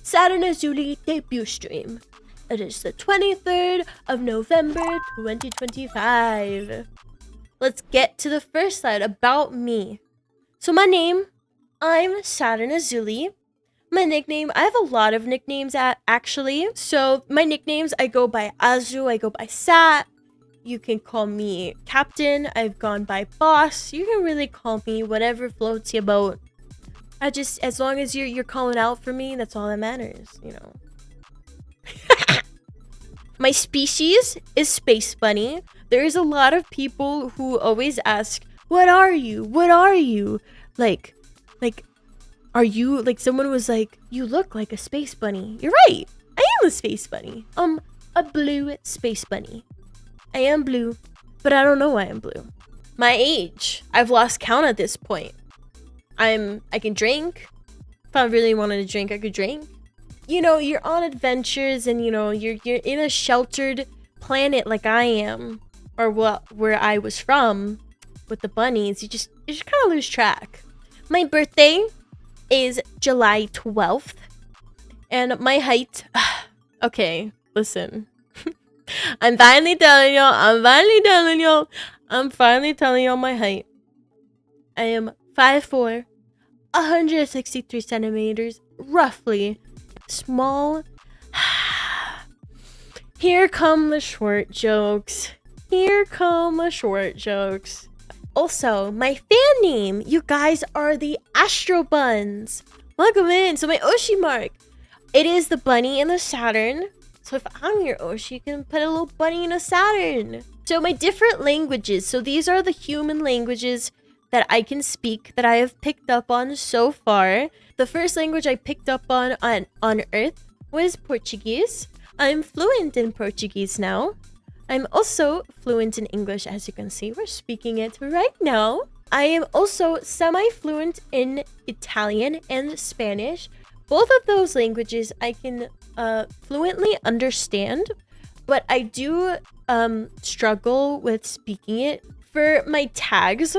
Saturn Azule debut stream. It is the 23rd of November 2025. Let's get to the first slide about me. So my name, I'm Saturn Azule. My nickname, I have a lot of nicknames actually. So my nicknames, I go by Azule, I go by Sat. You can call me Captain. I've gone by Boss. You can really call me whatever floats your boat. As long as you're calling out for me, that's all that matters, you know. My species is Space Bunny. There's a lot of people who always ask, what are you? What are you? Like, are you, like, someone was like, you look like a space bunny. You're right. I am a space bunny. A blue space bunny. I am blue, but I don't know why I'm blue. My age, I've lost count at this point. I can drink. If I really wanted to drink, I could drink. You know, you're on adventures and, you know, you're in a sheltered planet like I am, or where I was from with the bunnies. You just kind of lose track. My birthday is July 12th, and my height, okay, listen. I'm finally telling y'all my height. I am 5'4", 163 centimeters, roughly. Small. Here come the short jokes. Also, my fan name, you guys are the Astro Buns. Welcome in. So my Oshi mark, it is the bunny and the Saturn. So if I'm your Oshi, you can put a little bunny in a Saturn. So my different languages. So these are the human languages that I can speak, that I have picked up on so far. The first language I picked up on Earth was Portuguese. I'm fluent in Portuguese now. I'm also fluent in English, as you can see. We're speaking it right now. I am also semi-fluent in Italian and Spanish. Both of those languages I can fluently understand, but I do struggle with speaking it. For my tags,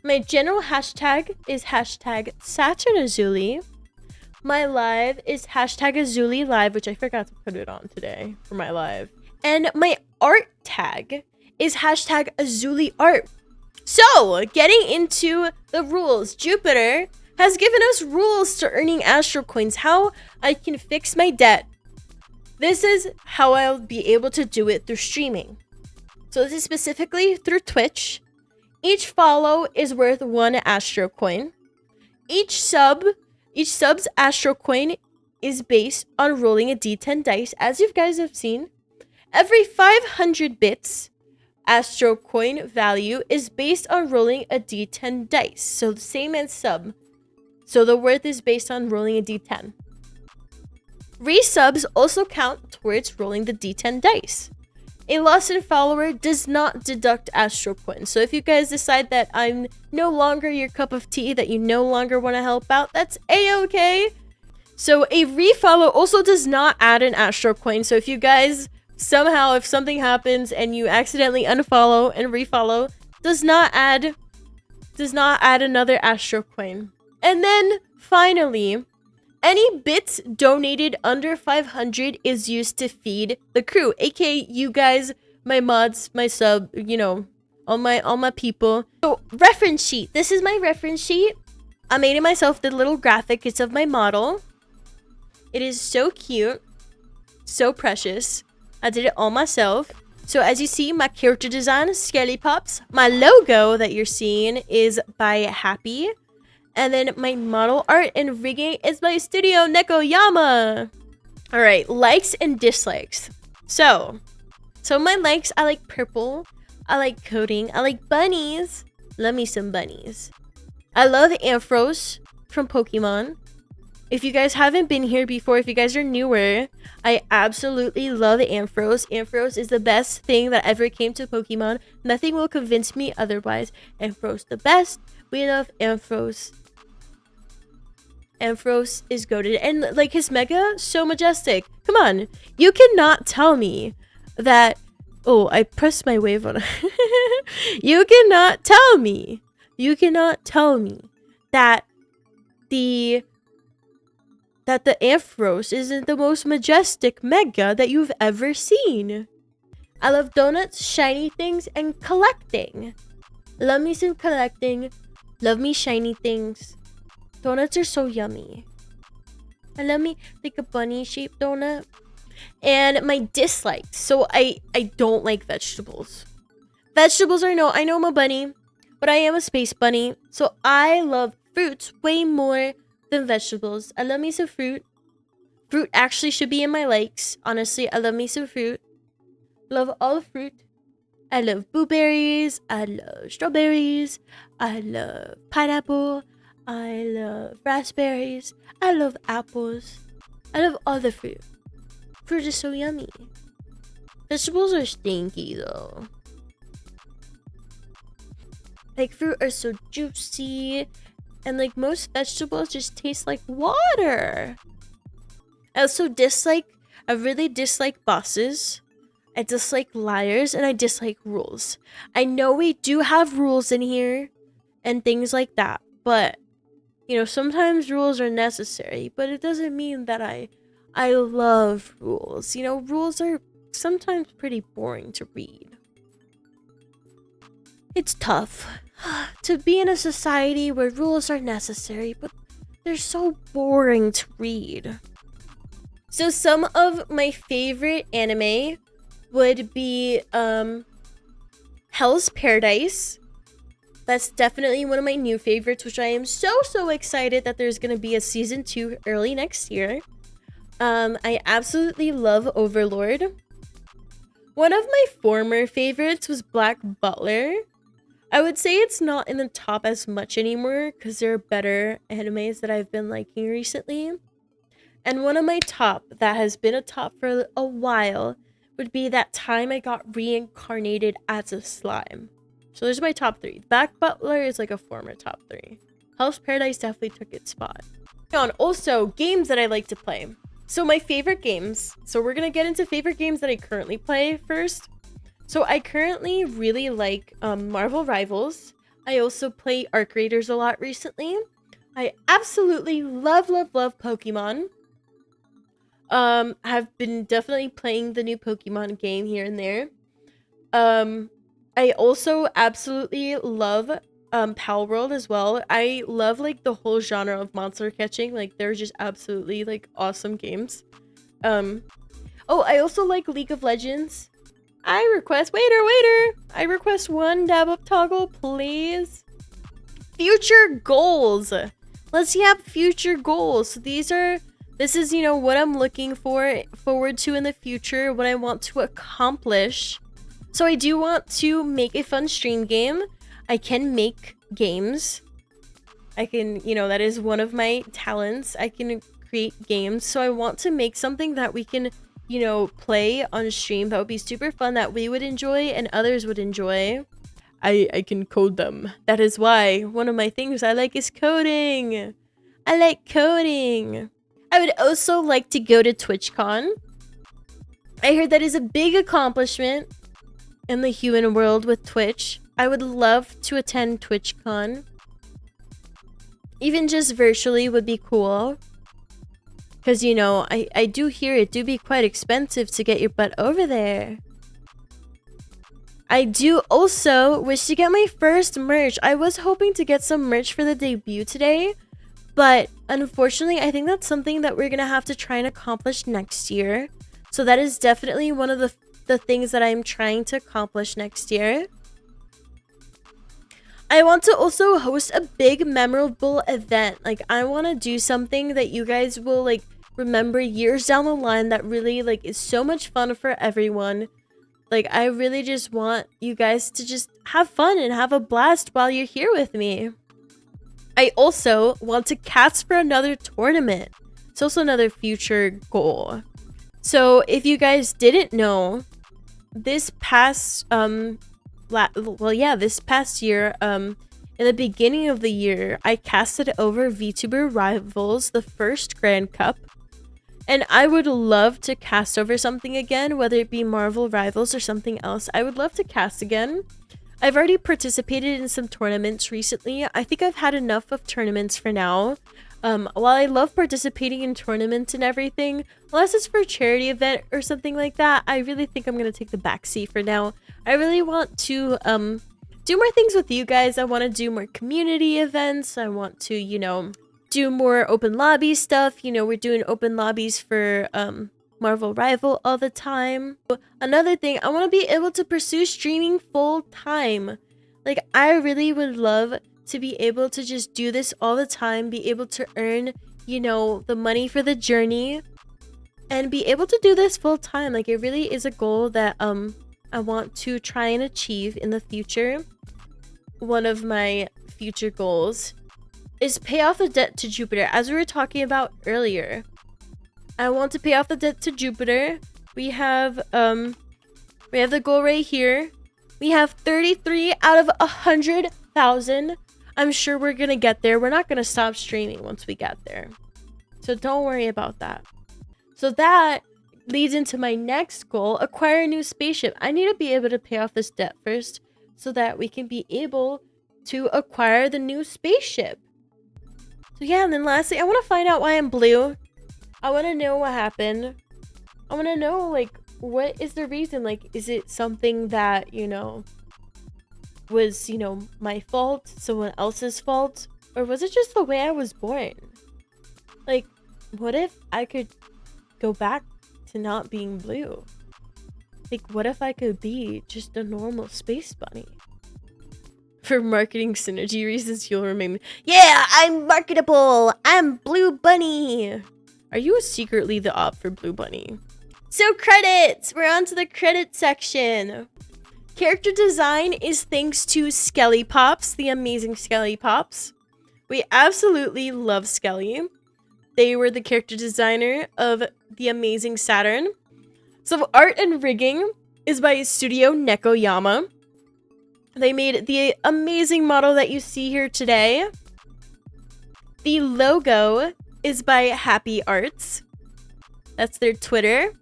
my general hashtag is hashtag Saturn Azule. My live is hashtag Azule Live, which I forgot to put it on today for my live. And my art tag is hashtag Azule Art. So, getting into the rules, Jupiter has given us rules to earning Astro Coins, how I can fix my debt. This is how I'll be able to do it through streaming. So this is specifically through Twitch. Each follow is worth 1 Astro Coin. Each sub's Astro Coin is based on rolling a D10 dice, as you guys have seen. Every 500 bits, Astro Coin value is based on rolling a D10 dice. So the same as sub. So the worth is based on rolling a D10. Resubs also count towards rolling the D10 dice. A lost in follower does not deduct Astro Coins. So if you guys decide that I'm no longer your cup of tea, that you no longer want to help out, that's a-okay. So a refollow also does not add an Astro Coin. So if you guys somehow, if something happens and you accidentally unfollow and refollow, does not add another Astro Coin. And then finally, any bits donated under 500 is used to feed the crew, aka you guys, my mods, my sub, you know, all my people. So reference sheet. This is my reference sheet. I made it myself. The little graphic. It's of my model. It is so cute, so precious. I did it all myself. So as you see, my character design, Skelly Pops. My logo that you're seeing is by Happy. And then my model art and rigging is by Studio Nekoyama. Alright, likes and dislikes. So my likes, I like purple. I like coding. I like bunnies. Love me some bunnies. I love Ampharos from Pokemon. If you guys haven't been here before, if you guys are newer, I absolutely love Ampharos. Ampharos is the best thing that ever came to Pokemon. Nothing will convince me otherwise. Ampharos the best. We love Ampharos. Ampharos is goated. And like his mega, so majestic. Come on. You cannot tell me that... Oh, I pressed my wave on it. You cannot tell me that the that the Ampharos isn't the most majestic mega that you've ever seen. I love donuts, shiny things, and collecting. Love me some collecting. Love me shiny things. Donuts are so yummy. I love me like a bunny-shaped donut. And my dislikes. So I don't like vegetables. Vegetables are no, I know I'm a bunny, but I am a space bunny. So I love fruits way more than vegetables. I love me some fruit. Fruit actually should be in my likes. Honestly, I love me some fruit. Love all the fruit. I love blueberries. I love strawberries. I love pineapple. I love raspberries. I love apples. I love all the fruit. Fruit is so yummy. Vegetables are stinky though. Like fruit are so juicy. And like most vegetables just taste like water. I also I really dislike bosses. I dislike liars and I dislike rules. I know we do have rules in here and things like that, but you know, sometimes rules are necessary, but it doesn't mean that I love rules. You know, rules are sometimes pretty boring to read. It's tough to be in a society where rules are necessary, but they're so boring to read. So some of my favorite anime would be Hell's Paradise. That's definitely one of my new favorites, which I am so excited that there's going to be a season 2 early next year. I absolutely love Overlord. One of my former favorites was Black Butler. I would say it's not in the top as much anymore because there are better animes that I've been liking recently. And one of my top that has been a top for a while would be That Time I Got Reincarnated as a Slime. So there's my top 3. Black Butler is like a former top 3. Hell's Paradise definitely took its spot. And also, games that I like to play. So my favorite games. So we're going to get into favorite games that I currently play first. So I currently really like Marvel Rivals. I also play Arc Raiders a lot recently. I absolutely love Pokemon. Have been definitely playing the new Pokemon game here and there. I also absolutely love Pal World as well. I love like the whole genre of monster catching. Like they're just absolutely like awesome games. Oh, I also like League of Legends. I request waiter. I request one dab up toggle, please. Future goals. Let's have future goals. So this is, you know, what I'm looking forward to in the future, what I want to accomplish. So I do want to make a fun stream game. I can make games. I can, you know, that is one of my talents. I can create games. So I want to make something that we can, you know, play on stream that would be super fun, that we would enjoy and others would enjoy. I can code them. That is why one of my things I like is coding. I like coding. I would also like to go to TwitchCon. I heard that is a big accomplishment in the human world with Twitch. I would love to attend TwitchCon. Even just virtually would be cool. Because, you know, I do hear it do be quite expensive to get your butt over there. I do also wish to get my first merch. I was hoping to get some merch for the debut today. But unfortunately, I think that's something that we're going to have to try and accomplish next year. So that is definitely one of the things that I'm trying to accomplish next year. I want to also host a big memorable event. Like I want to do something that you guys will like remember years down the line that really like is so much fun for everyone. Like I really just want you guys to just have fun and have a blast while you're here with me. I also want to cast for another tournament. It's also another future goal. So if you guys didn't know, this past this past year, in the beginning of the year, I casted over VTuber Rivals, the first Grand Cup. And I would love to cast over something again, whether it be Marvel Rivals or something else. I would love to cast again. I've already participated in some tournaments recently. I think I've had enough of tournaments for now. While I love participating in tournaments and everything, unless it's for a charity event or something like that, I really think I'm gonna take the backseat for now. I really want to do more things with you guys. I want to do more community events. I want to, you know, do more open lobby stuff. You know, we're doing open lobbies for Marvel Rival all the time. Another thing, I want to be able to pursue streaming full time. Like, I really would love to be able to just do this all the time, be able to earn, you know, the money for the journey, and be able to do this full time. Like, it really is a goal that I want to try and achieve in the future. One of my future goals is pay off the debt to Jupiter, as we were talking about earlier. I want to pay off the debt to Jupiter. We have the goal right here. We have 33 out of 100,000. I'm sure we're gonna get there. We're not gonna stop streaming once we get there, so don't worry about that. So that leads into my next goal: acquire a new spaceship. I need to be able to pay off this debt first, so that we can be able to acquire the new spaceship. So yeah, and then lastly, I want to find out why I'm blue. I want to know what happened. I want to know, like, what is the reason? Like, is it something that, you know, was, you know, my fault, someone else's fault, or was it just the way I was born? Like, what if I could go back to not being blue? Like, what if I could be just a normal space bunny? For marketing synergy reasons, you'll remain, yeah, I'm marketable. I'm Blue Bunny. Are you secretly the op for Blue Bunny? So credits, we're on to the credit section. Character design is thanks to Skelly Pops, the amazing Skelly Pops. We absolutely love Skelly. They were the character designer of the amazing Saturn. So art and rigging is by Studio Nekoyama. They made the amazing model that you see here today. The logo is by Happy Arts. That's their Twitter.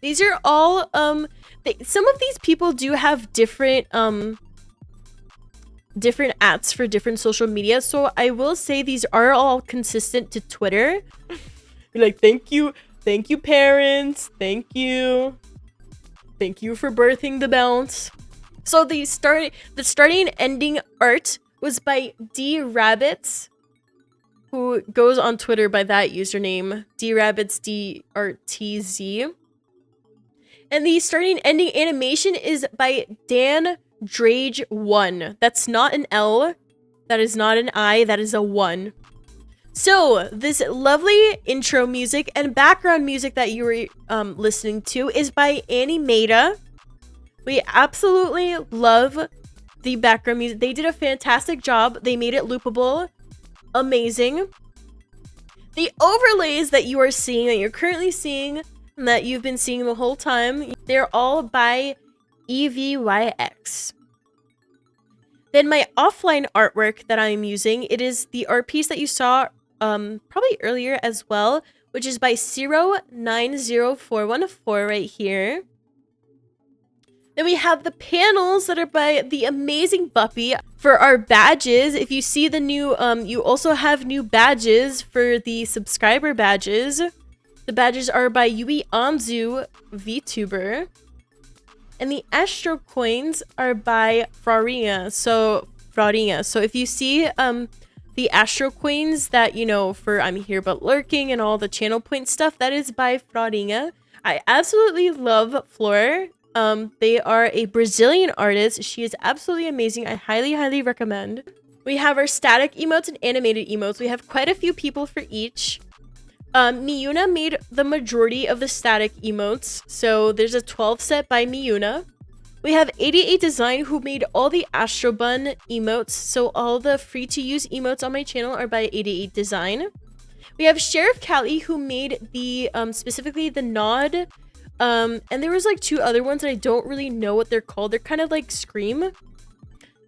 These are all some of these people do have different different ats for different social media, so I will say these are all consistent to Twitter. Like, thank you parents, thank you for birthing the bounce. So the starting and ending art was by D Rabbits, who goes on Twitter by that username, DRabbitsDRTZ. And the starting and ending animation is by Dan Drage1. That's not an L. That is not an I. That is a 1. So this lovely intro music and background music that you were listening to is by Animata. We absolutely love the background music. They did a fantastic job. They made it loopable. Amazing. The overlays that you are seeing, that you're currently seeing, and that you've been seeing the whole time, they're all by EVYX. Then my offline artwork that I'm using, it is the art piece that you saw probably earlier as well, which is by 090414 right here. Then we have the panels that are by the amazing Buppy. For our badges, if you see the new, you also have new badges for the subscriber badges. The badges are by Yui Anzu VTuber. And the Astro coins are by Fraringa. So if you see the Astro coins that, you know, for I'm Here But Lurking and all the channel point stuff, that is by Fraringa. I absolutely love Flor. They are a Brazilian artist. She is absolutely amazing. I highly recommend. We have our static emotes and animated emotes. We have quite a few people for each. Miyuna made the majority of the static emotes. So there's a 12 set by Miyuna. We have 88 Design, who made all the Astro Bun emotes. So all the free to use emotes on my channel are by 88 Design. We have Sheriff Callie, who made the specifically the nod. And there was like 2 other ones that I don't really know what they're called. They're kind of like Scream.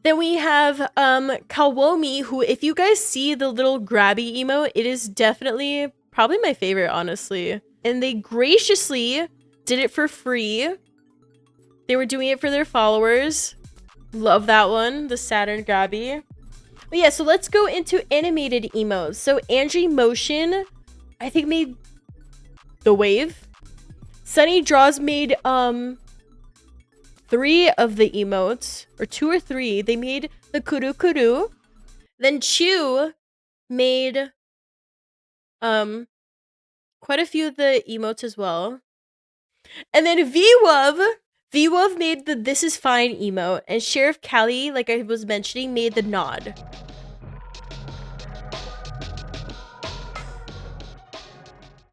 Then we have Kawomi, who, if you guys see the little grabby emote, it is definitely probably my favorite, honestly. And they graciously did it for free. They were doing it for their followers. Love that one, the Saturn grabby. But yeah, so let's go into animated emotes. So Angie Motion, I think, made the wave. Sunny Draws made 3 of the emotes, or 2 or 3. They made the kuru kuru. Then Chew made quite a few of the emotes as well. And then VWov made the This Is Fine emote, and Sheriff Callie, like I was mentioning, made the nod.